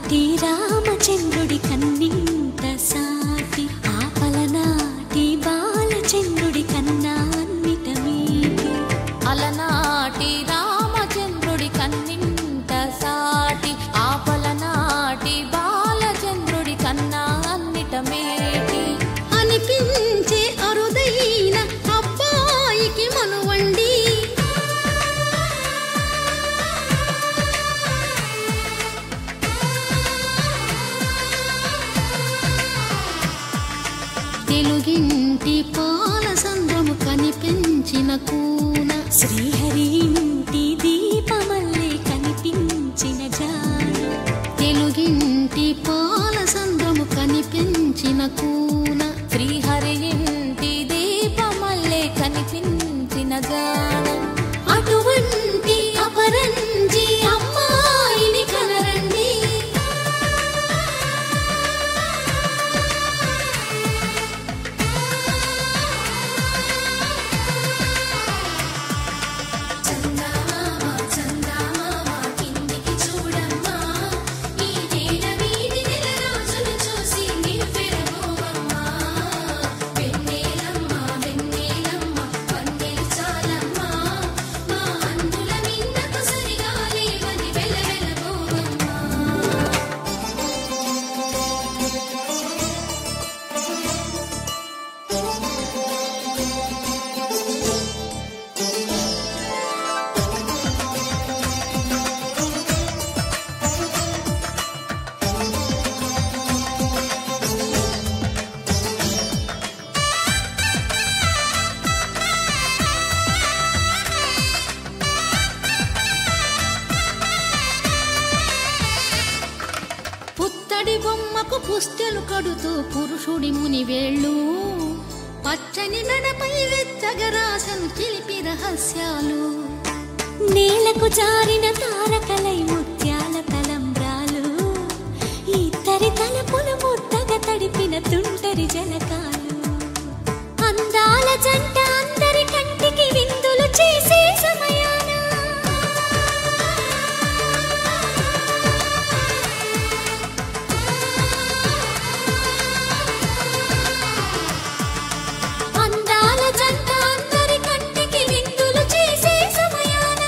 అలనాటి రామచంద్రుడి కన్నింత సాటి ఆపలనాటి బాలచంద్రుడి కన్నా అన్నిట మీటి అలనాటి రామచంద్రుడి కన్నింత సాటి ఆపలనాటి బాలచంద్రుడి కన్నా అన్నిట మేటి అనిపించే అరుదైన అబ్బాయికి మనువండి తెలుగింటి పాల సంద్రము కనిపించిన కూన శ్రీహరి ఇంటి దీపమల్లే కనిపించిన జాన తెలుగింటి పాల సంద్రము కనిపించిన కూన శ్రీహరి ఇంటి దీపమల్లే కనిపించిన జాన అటువంటి అపరంజి అమ్మాయిని కనరండి పుత్తడి బొమ్మకు పుస్తెలు కడుతూ పురుషుడి ముని వేళ్ళు పచ్చని మెడపై వెచ్చగరాసను చిలిపి రహస్యాలు నేలకు జారిన తారకలై ముత్యాల తలంబ్రాలు ఇద్దరి తలపుల ముద్దగా తడిపిన తుంటరి జలకాలు అందాల జంట అందరి కంటికి విందులు చేసే సమయాన అందాల జంట అందరి కంటికి విందులు చేసే సమయాన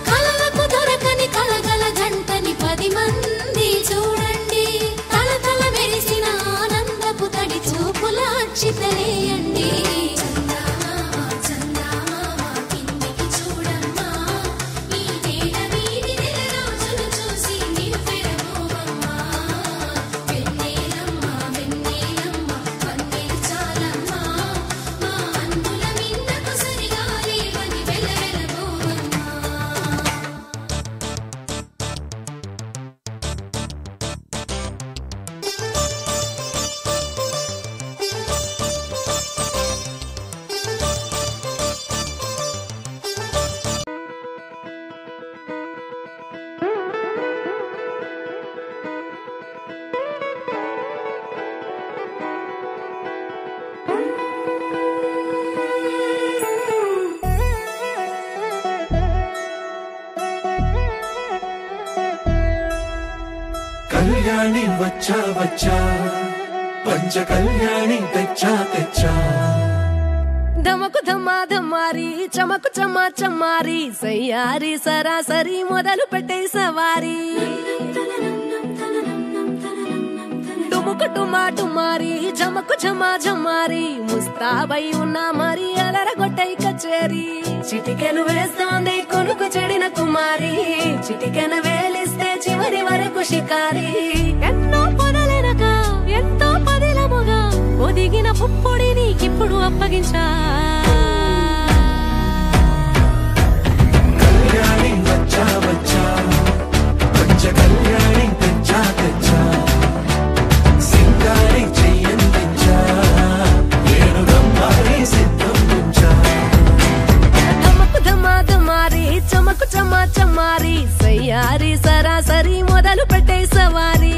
కలలకు దొరకని కలగల జంటని 10 మంది చూడండి తలతల మెరిసిన ఆనందపు తడి చూపుల అక్షితలేయండి కళ్యాణి వచ్చా వచ్చా పంచ కళ్యాణి తెచ్చా తెచ్చా ధమకు ధమా ధమారి చమకు చమా చమారి సయ్యారి సరాసరి మొదలు పెట్టే సవారి డుముకు టుమా టుమారి జమకు జమా జమారి ముస్తాబై ఉన్నా మరి అలరగొట్టై కచేరి చిటికెను వేస్తోంది కొనుకు చెడిన కుమారి చిటికెను వేలిస్తే చివరి వరకు షికారి ఎన్నో పొదలెనక ఎంతో పదిలముగా ఒదిగిన పుప్పొడి నీకిప్పుడు అప్పగించా కళ్యాణి వచ్చా వచ్చా పంచ కళ్యాణి తెచ్చా తెచ్చా సింగారి చెయ్యందించా నేను గమ్మారి సిద్ధం ఉంచా ధమకు ధమా ధమారి చమకు చమా చమారి సయ్యారి సరాసరి మొదలు పెట్టే సవారి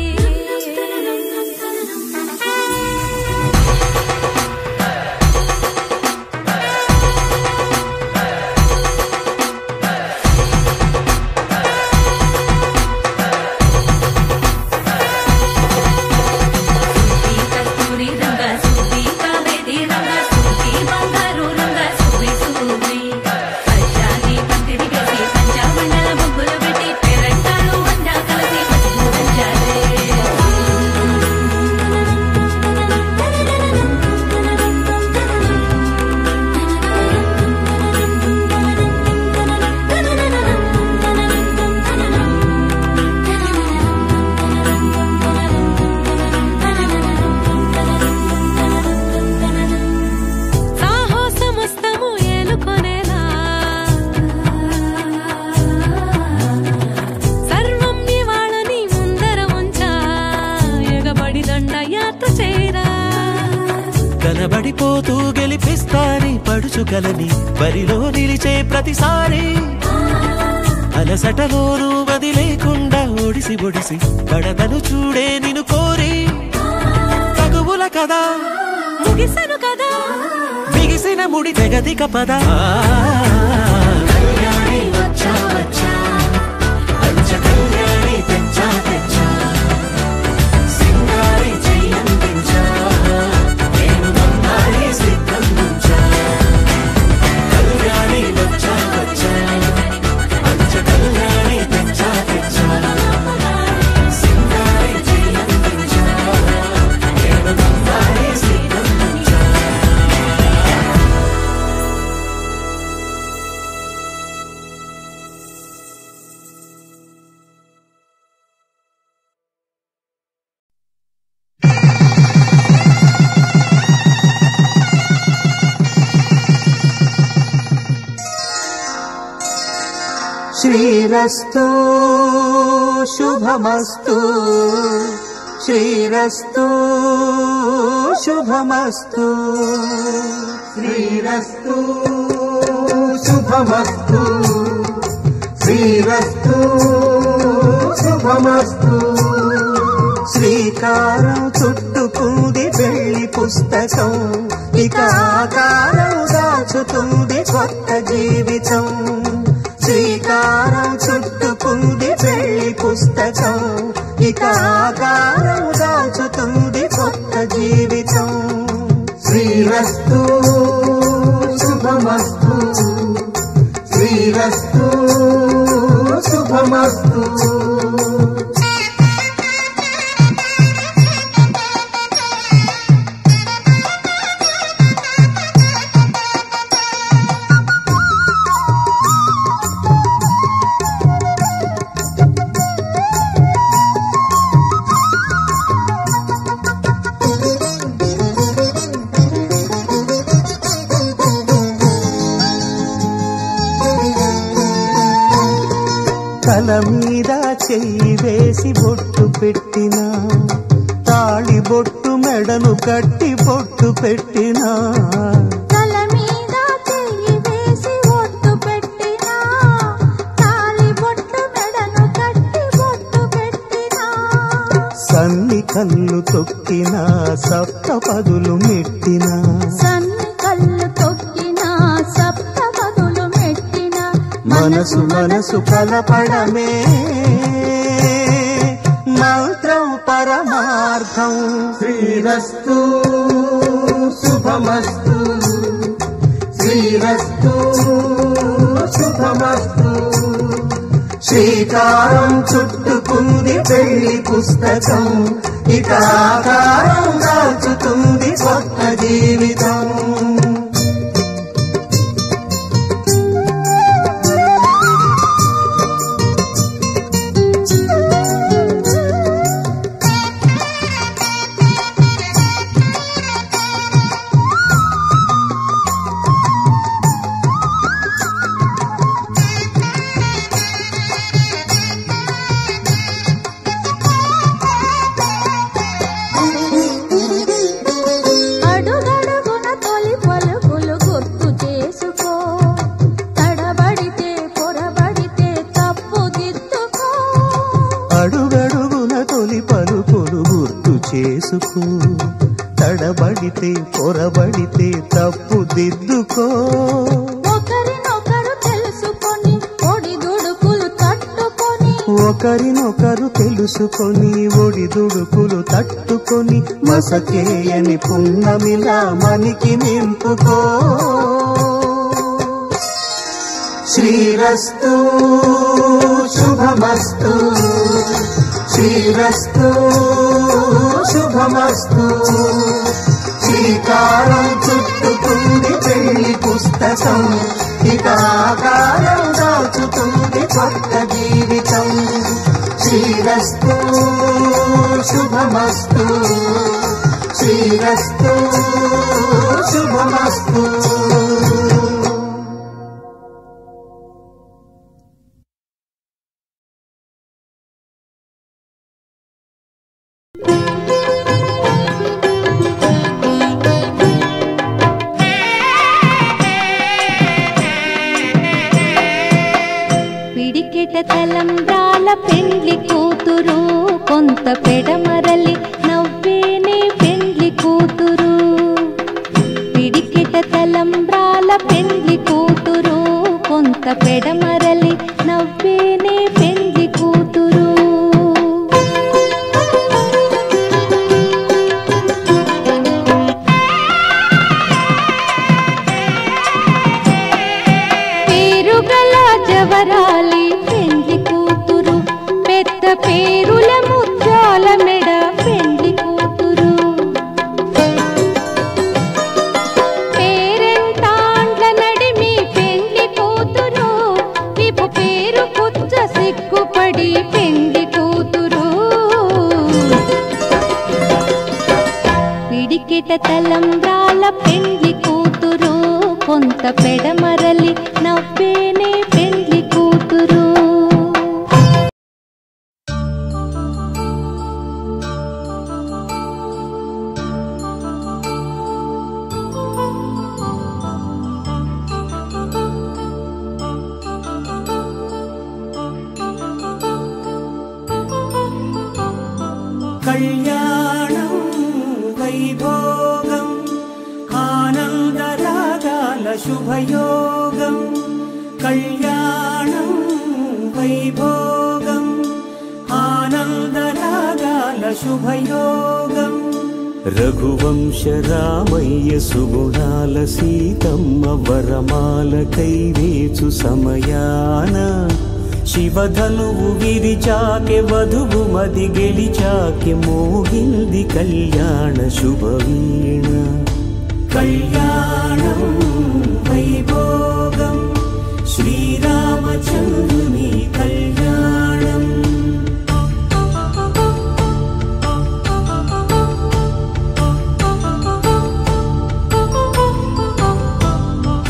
మనసు కలని బరిలో నిలిచే ప్రతిసారి అలసటలోనూ వదిలేకుండా ఒడిసి ఒడిసి పడతను చూడే నిన్ను కోరి తగువుల కదా ముగిసను కదా బిగిసిన ముడి తెగదిక పద కళ్యాణి వచ్చా వచ్చా పంచ కళ్యాణి తెచ్చా తెచ్చా సింగారి చెయ్యందించా నేను బంగారి సిద్ధందించా కళ్యాణి వచ్చా వచ్చా పంచ కళ్యాణి తెచ్చా తెచ్చా సింగారి చెయ్యందించా నేను బంగారి సిద్ధందించా శ్రీరస్తు శుభమస్తు శ్రీరస్తు శుభమస్తు శ్రీరస్తు శుభమస్తు శ్రీరస్తు శుభమస్తు శ్రీకారం చుట్టుకుంది వెళ్లి పుస్తకం ఇక ఆకారం దాచుతుంది కొత్త జీవితం శ్రీకారం చుట్టుకుంది వెళ్లి పుస్తకం ఇక ఆకారం దాచుతుంది కొత్త జీవితం శ్రీరస్తు శుభమస్తు శ్రీరస్తు శుభమస్తు తల మీద చెయ్యి వేసి బొట్టు పెట్టినా తాళి బొట్టు మెడను కట్టి బొట్టు పెట్టినా తల మీద చెయ్యి వేసి బొట్టు పెట్టినా తాళి బొట్టు మెడను కట్టి బొట్టు పెట్టినా సన్ని కళ్ళు తొక్కినా సప్త పదులు మెట్టినా సన్ని కళ్ళు తొక్కినా సప్త పదులు మెట్టినా మనసు మనసు కలపడమే మంత్రం పరమార్థం శ్రీరస్తు శుభమస్తు శ్రీరస్తు శుభమస్తు శ్రీకారం చుట్టుకుంది వెళ్లి పుస్తకం ఇక ఆకారం దాచుతుంది కొత్త జీవితం అడుగడుగున తొలి పలుకులు గుర్తు చేసుకో తడబడితే పొరబడితే తప్పు దిద్దుకో అడుగడుగున తొలి పలుకులు గుర్తు చేసుకో తడబడితే పొరబడితే తప్పు దిద్దుకో ఒకరినొకరు తెలుసుకొని ఒడిదుడుకులు తట్టుకొని ఒకరినొకరు తెలుసుకొని ఒడిదుడుకులు తట్టుకొని మసకేయని పున్నమిలా మనికి నింపుకో శ్రీరస్తు శుభమస్తు శ్రీరస్తు శుభమస్తు శ్రీకారం చుట్టుకుంది పెళ్లి పుస్తకం ఇక ఆకారం దాచుతుంది కొత్త జీవితం శ్రీరస్తు శుభమస్తు శ్రీరస్తు శుభమస్తు కొంత పెడమరలి నవ్వేనే పెండ్లి కూతురు పిడికిట తలంబ్రాల పెండ్లి కూతురు కొంత పెడమరలి నవ్వేనే పెండ్లి కూతురు పేరుగల జవరాలి పెండ్లి కూతురు పెద్ద పేరుల ముత్యాల మెడ పెండ్లి కూతురు పేరెంటాండ్ల నడిమి పెండ్లి కూతురు విపు పేరు కుచ్చ సిగ్గుపడి పెండ్లి కూతురు పిడికిట తలంబ్రాల పెండ్లి కూతురు కొంత పెడమరలి నవ్వేనే పెండ్లి కూతురు కళ్యాణం వైభోగం ఆనందరాగాల శుభయోగం కళ్యాణం వైభోగం ఆనందరాగాల శుభయోగం రఘువంశ రామయ్య సుగుణాల సీతమ్మ వరమాల కైవేచు సమయాన శివధనువు విరిచాకె వధువు మది గెలిచాకె మోగింది కళ్యాణ శుభవీణ కళ్యాణం వైభోగం శ్రీరామచంద్రుని కళ్యాణం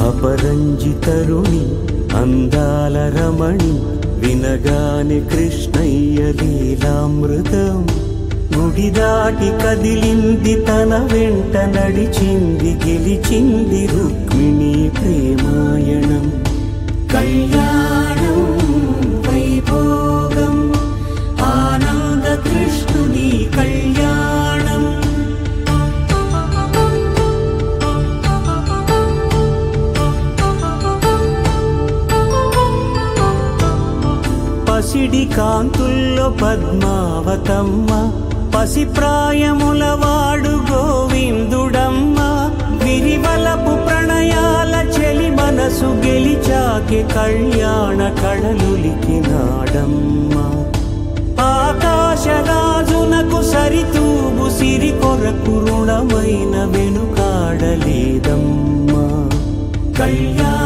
అపరంజి తరుణి అందాల రమణి వినగాని కృష్ణయ్య లీలామృతం గుడి దాటి కదిలింది తన వెంట నడిచింది గెలిచింది రుక్మిణి ప్రేమాయణం కళ్యాణం వైభోగం ఆనంద కృష్ణుని కళ్యాణం పసిడి కాంతుల్లో పద్మావతమ్మ పసిప్రాయముల వాడు గోవిందుడమ్మ విరివలపు ప్రణయాల చెలి మనసు గెలిచాకె కళ్యాణ కళలులికినాడమ్మ ఆకాశరాజునకు సరితూగు సిరి కొరకు రుణమైన వెనుకాడలేదమ్మా కళ్యాణ